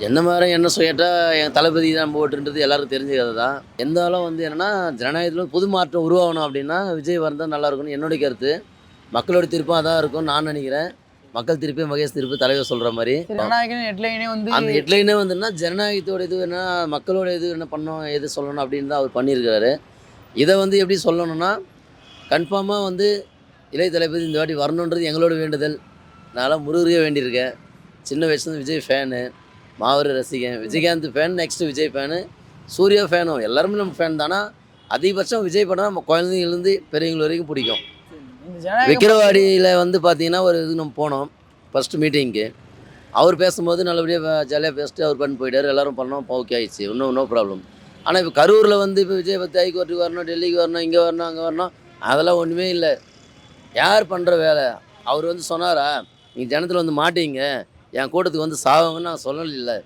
என்ன மாதிரி என்ன கேட்டால் என் தளபதி தான் போட்டுன்றது எல்லாருக்கும் தெரிஞ்ச கதை தான். இருந்தாலும் வந்து என்னென்னா ஜனநாயகத்தில் புது மாற்றம் உருவாகணும் அப்படின்னா விஜய் வந்தால் நல்லா இருக்கும்னு என்னுடைய கருத்து. மக்களோட தீர்ப்பும் அதான் இருக்கும்னு நான் நினைக்கிறேன். மக்கள் திருப்பி மகேஷ் திருப்பி தலைவர் சொல்கிற மாதிரி ஜனநாயகம் ஹெட்லைனே வந்து அந்த ஹெட்லைனே வந்துன்னா ஜனநாயகத்தோட இது என்ன மக்களோட இது என்ன பண்ணணும் எது சொல்லணும் அப்படின்னு தான் அவர் பண்ணியிருக்காரு. இதை வந்து எப்படி சொல்லணும்னா கன்ஃபார்மாக வந்து இளைய தளபதி இந்த வாட்டி வரணுன்றது எங்களோட வேண்டுதல். நான்லாம் முருகரையே வேண்டியிருக்கேன். சின்ன வயசுலேருந்து விஜய் ஃபேனு, மாவீர ரசிகன், Vijayakanth fan, next Vijay fan, Suriya ஃபேனும் எல்லாருமே நம்ம ஃபேன் தானா. அதிகபட்சம் விஜய் படம் நம்ம குழந்தைங்கலேருந்து பெரியவங்க வரைக்கும் பிடிக்கும். இந்த ஜனநாயகம் விக்கிரவாடியில் வந்து பார்த்தீங்கன்னா ஒரு இது நம்ம போனோம் ஃபஸ்ட்டு மீட்டிங்க்கு. அவர் பேசும்போது நல்லபடியாக ஜாலியாக பேசிட்டு அவர் பண்ணி போயிட்டார். எல்லோரும் பண்ணோம், ஓகே ஆயிடுச்சு, இன்னும் நோ ப்ராப்ளம். ஆனால் இப்போ கரூரில் வந்து இப்போ விஜய் பற்றி ஹைகோர்ட்டுக்கு வரணும், டெல்லிக்கு வரணும், இங்கே வரணும், அங்கே வரணும், அதெல்லாம் ஒன்றுமே இல்லை. யார் பண்ணுற வேலை? அவர் வந்து சொன்னாரா நீங்கள் ஜனத்தில் வந்து மாட்டீங்க, என் கூட்டத்துக்கு வந்து சாவுங்கன்னு நான் சொல்லலை.